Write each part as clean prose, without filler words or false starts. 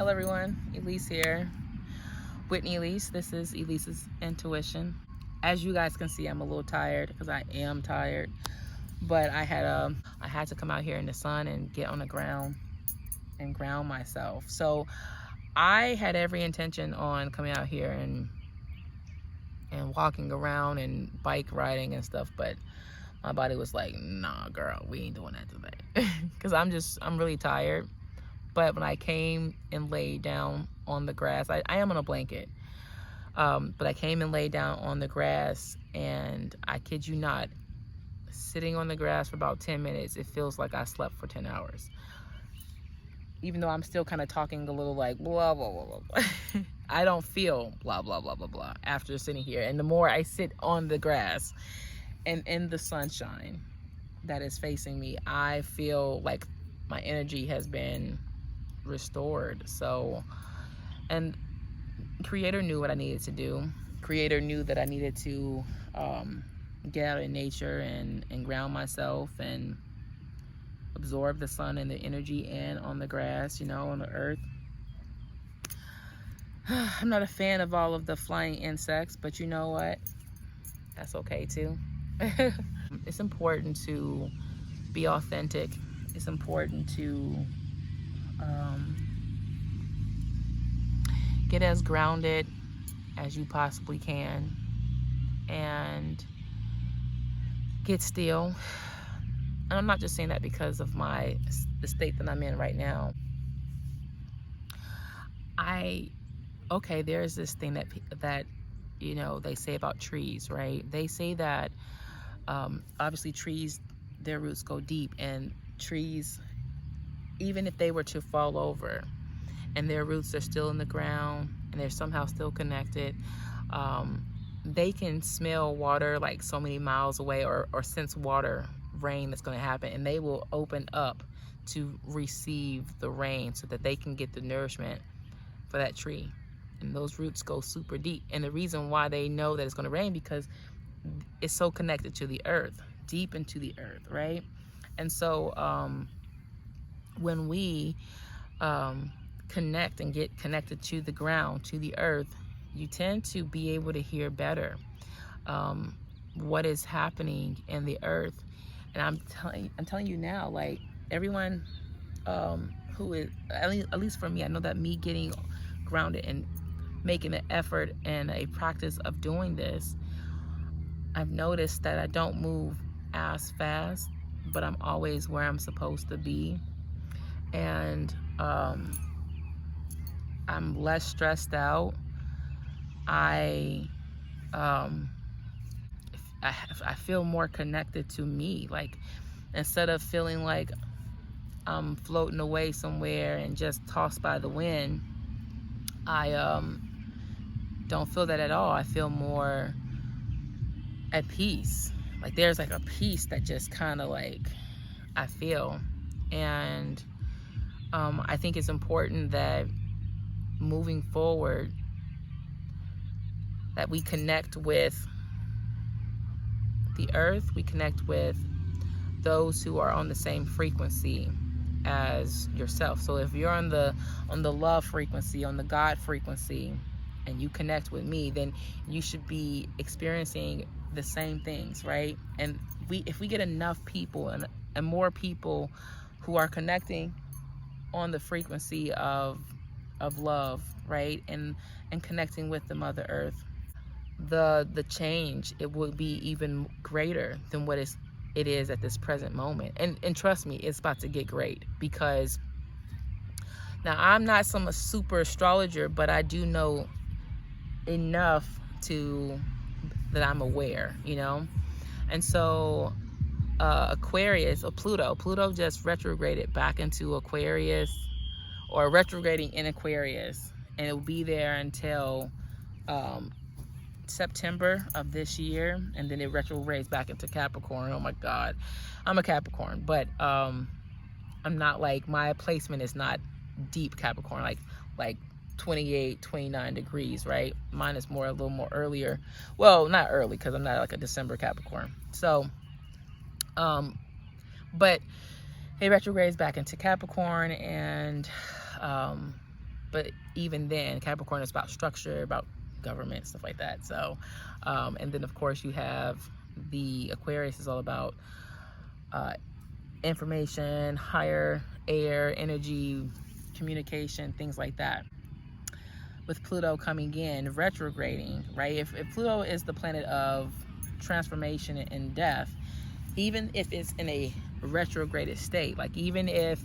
Hello everyone, Elise here. Whitney Elise. This is Elise's Intuition. As you guys can see, I'm a little tired because I am tired. But I had to come out here in the sun and get on the ground and ground myself. So I had every intention on coming out here and walking around and bike riding and stuff, but my body was like, nah girl, we ain't doing that today. Because I'm really tired. But when I came and laid down on the grass, I am on a blanket, but I came and laid down on the grass, and I kid you not, sitting on the grass for about 10 minutes, it feels like I slept for 10 hours. Even though I'm still kind of talking a little like blah, blah, blah, blah, blah. I don't feel blah, blah, blah, blah, blah after sitting here. And the more I sit on the grass and in the sunshine that is facing me, I feel like my energy has been restored. So, and Creator knew what I needed to do. Creator knew that I needed to get out in nature and ground myself and absorb the sun and the energy in on the grass, on the earth. I'm not a fan of all of the flying insects, but you know what? That's okay too. It's important to be authentic. It's important to get as grounded as you possibly can and get still. And I'm not just saying that because of the state that I'm in right now. There's this thing that they say about trees, right? They say that obviously trees, their roots go deep, and trees, even if they were to fall over and their roots are still in the ground and they're somehow still connected, they can smell water like so many miles away, or sense water, rain that's going to happen, and they will open up to receive the rain so that they can get the nourishment for that tree. And those roots go super deep. And the reason why they know that it's going to rain, because it's so connected to the earth, deep into the earth, right? And so when we connect and get connected to the ground, to the earth, you tend to be able to hear better what is happening in the earth. And I'm telling you now, like everyone who is, at least for me, I know that me getting grounded and making an effort and a practice of doing this, I've noticed that I don't move as fast, but I'm always where I'm supposed to be. And I'm less stressed out. I feel more connected to me. Like, instead of feeling like I'm floating away somewhere and just tossed by the wind, I don't feel that at all. I feel more at peace. Like there's like a peace that just kind of like I feel. And I think it's important that moving forward, that we connect with the earth, we connect with those who are on the same frequency as yourself. So if you're on the love frequency, on the God frequency, and you connect with me, then you should be experiencing the same things, right? And if we get enough people and more people who are connecting on the frequency of love, right, and connecting with the Mother Earth, the change, it will be even greater than what it is at this present moment. And trust me, it's about to get great, because now I'm not some super astrologer, but I do know enough that I'm aware, and so Aquarius, or Pluto just retrograded back into Aquarius, or retrograding in Aquarius, and it will be there until September of this year, and then it retrogrades back into Capricorn. Oh my God, I'm a Capricorn, but I'm not, like, my placement is not deep Capricorn, like 28, 29 degrees, right? Mine is a little more earlier. Well, not early, because I'm not like a December Capricorn. So, but it retrogrades back into Capricorn, and But even then, Capricorn is about structure, about government, stuff like that. So, and then of course you have the Aquarius is all about information, higher air, energy, communication, things like that. With Pluto coming in, retrograding, right? If Pluto is the planet of transformation and death, even if it's in a retrograded state, like even if,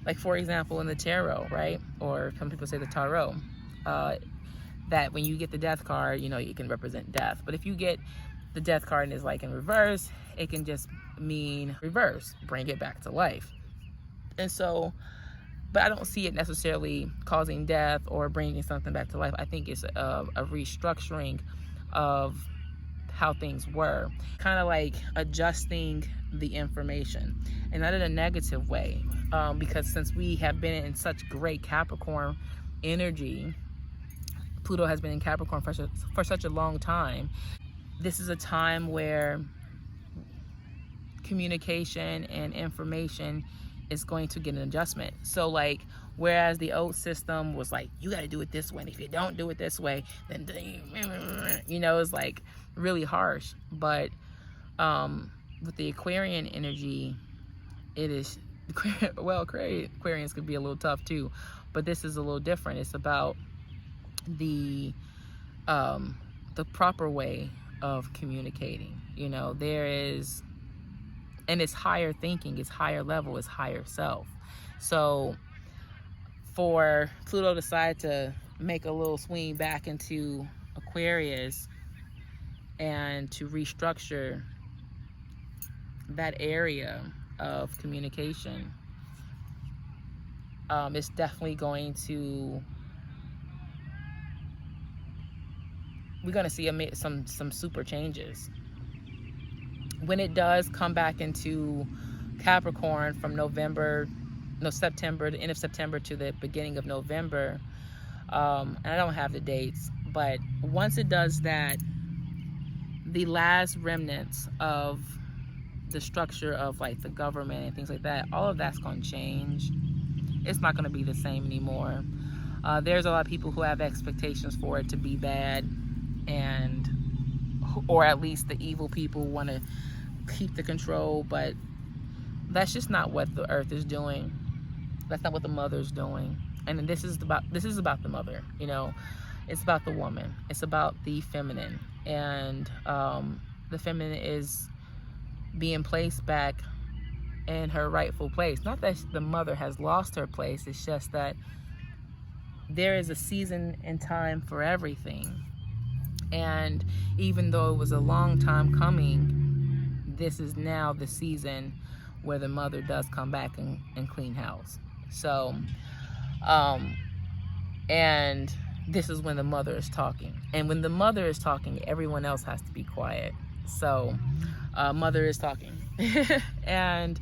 like for example, in the tarot, right? Or some people say the tarot, that when you get the death card, you know, it can represent death. But if you get the death card and is like in reverse, it can just mean reverse, bring it back to life. And so, but I don't see it necessarily causing death or bringing something back to life. I think it's a restructuring of how things were, kind of like adjusting the information, and not in a negative way, because since we have been in such great Capricorn energy, Pluto has been in Capricorn for such a long time. This is a time where communication and information is going to get an adjustment. So like, whereas the old system was like, you got to do it this way, and if you don't do it this way, then, you know, it's like really harsh. But with the Aquarian energy, it is, well, Aquarians could be a little tough too, but this is a little different. It's about the proper way of communicating. You know, there is, and it's higher thinking, it's higher level, it's higher self. So for Pluto to decide to make a little swing back into Aquarius and to restructure that area of communication, it's definitely going to, we're going to see some super changes. When it does come back into Capricorn from September, the end of September to the beginning of November, and I don't have the dates, but once it does that, the last remnants of the structure of like the government and things like that, all of that's going to change. It's not going to be the same anymore. There's a lot of people who have expectations for it to be bad, and or at least the evil people want to keep the control, but that's just not what the earth is doing. That's not what the mother's doing. And this is about the mother, you know. It's about the woman. It's about the feminine. And the feminine is being placed back in her rightful place. Not that the mother has lost her place, it's just that there is a season and time for everything. And even though it was a long time coming, this is now the season where the mother does come back and clean house. So, and this is when the mother is talking. And when the mother is talking, everyone else has to be quiet. So, mother is talking. And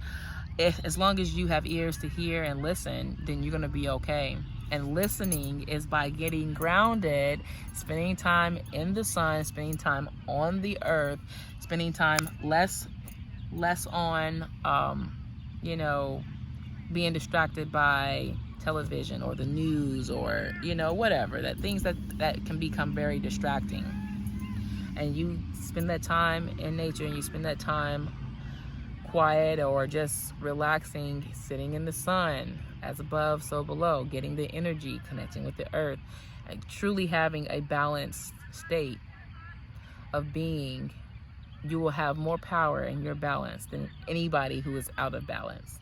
as long as you have ears to hear and listen, then you're going to be okay. And listening is by getting grounded, spending time in the sun, spending time on the earth, spending time less on, you know, being distracted by television or the news or, you know, whatever, that things that can become very distracting. And you spend that time in nature, and you spend that time quiet or just relaxing, sitting in the sun, as above, so below, getting the energy, connecting with the earth, and truly having a balanced state of being, you will have more power in your balance than anybody who is out of balance.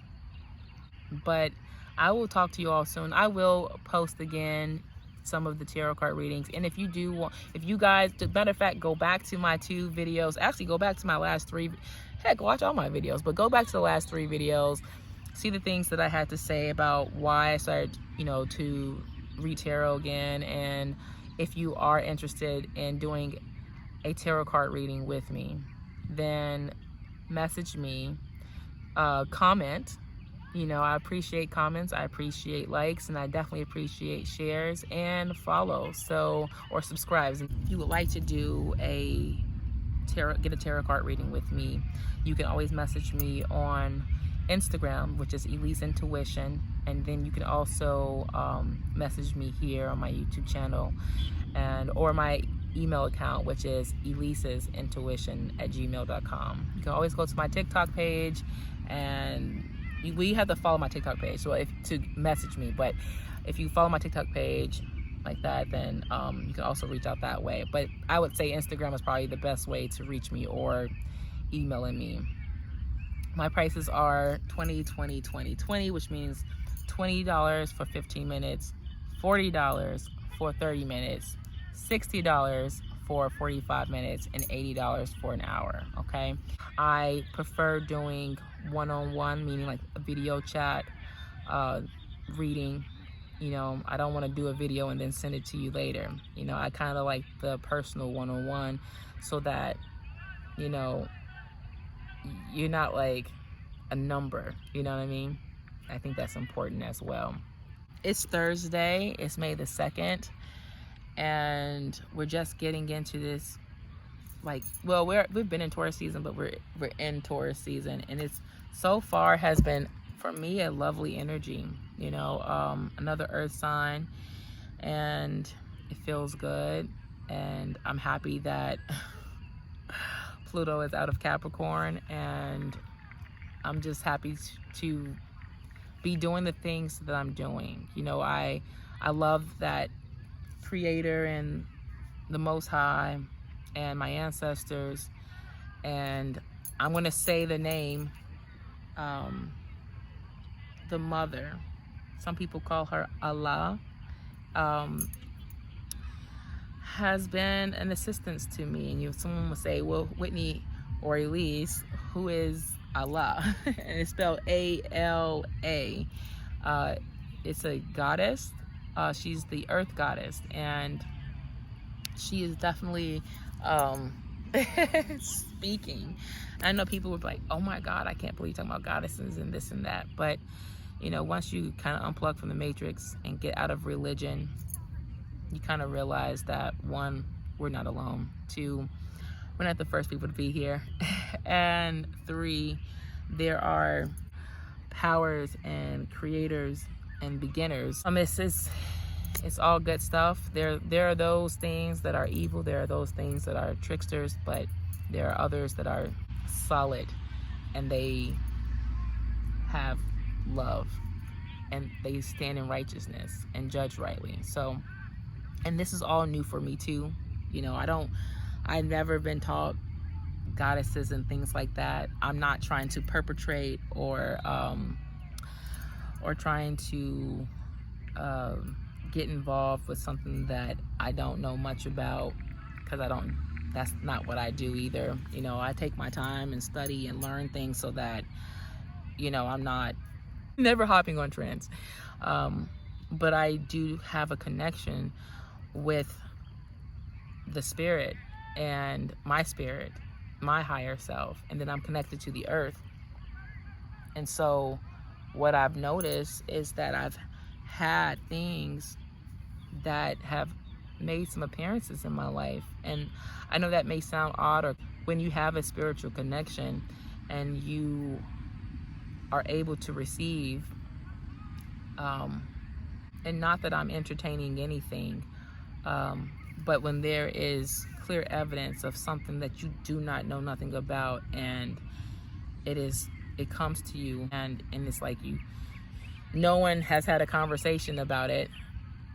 But I will talk to you all soon. I will post again some of the tarot card readings. And if you do want, if you guys, matter of fact, go back to my 2 videos, actually go back to my last 3, heck, watch all my videos, but go back to the last 3 videos, see the things that I had to say about why I started, you know, to read tarot again. And if you are interested in doing a tarot card reading with me, then message me, comment. You know, I appreciate comments, I appreciate likes, and I definitely appreciate shares and follows, so, or subscribes. If you would like to do get a tarot card reading with me, you can always message me on Instagram, which is Elise Intuition, And then you can also message me here on my YouTube channel or my email account, which is elisesintuition@gmail.com. You can always go to my TikTok page, and you have to follow my TikTok page so to message me. But if you follow my TikTok page like that, then you can also reach out that way. But I would say Instagram is probably the best way to reach me, or emailing me. My prices are 20, 20, 20, 20, which means $20 for 15 minutes, $40 for 30 minutes, $60 for 45 minutes, and $80 for an hour, okay? I prefer doing one-on-one, meaning like a video chat, reading. I don't want to do a video and then send it to you later. I kind of like the personal one-on-one, so that, you're not like a number, you know what I mean? I think that's important as well. It's Thursday, it's May the 2nd, and we're just getting into this, we've been in Taurus season, but we're in Taurus season, and it's so far has been, for me, a lovely energy, another earth sign, and it feels good. And I'm happy that Pluto is out of Capricorn, and I'm just happy to be doing the things that I'm doing. I love that Creator and the Most High and my ancestors, and I'm gonna say the name, the Mother. Some people call her Allah. Has been an assistance to me. And someone will say, well, Whitney or Elise, who is Allah? And it's spelled A-L-A. It's a goddess. She's the earth goddess, and she is definitely speaking. I know people would be like, oh my God, I can't believe you're talking about goddesses and this and that. But once you kind of unplug from the matrix and get out of religion, you kind of realize that, one, we're not alone. Two, we're not the first people to be here. And three, there are powers and creators and beginners. It's all good stuff. There are those things that are evil. There are those things that are tricksters, but there are others that are solid, and they have love, and they stand in righteousness and judge rightly. So, and this is all new for me too. I've never been taught goddesses and things like that. I'm not trying to perpetrate or trying to get involved with something that I don't know much about, because that's not what I do either. I take my time and study and learn things so that, I'm not never hopping on trends. But I do have a connection with the spirit and my higher self, and then I'm connected to the earth. And so what I've noticed is that I've had things that have made some appearances in my life. And I know that may sound odd, or when you have a spiritual connection and you are able to receive, and not that I'm entertaining anything, but when there is clear evidence of something that you do not know nothing about, and it comes to you, and it's like no one has had a conversation about it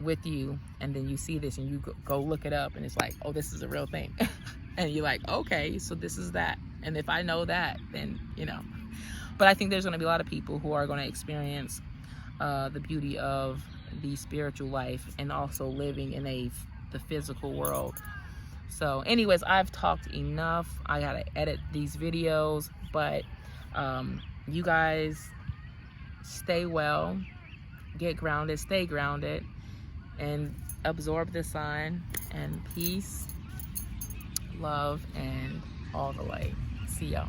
with you, and then you see this and you go look it up, and it's like, oh, this is a real thing. And you're like, okay, so this is that. And if I know that, then but I think there's going to be a lot of people who are going to experience the beauty of the spiritual life, and also living in the physical world. So anyways, I've talked enough. I gotta edit these videos, but you guys stay well, get grounded, stay grounded, and absorb the sun, and peace, love, and all the light. See y'all.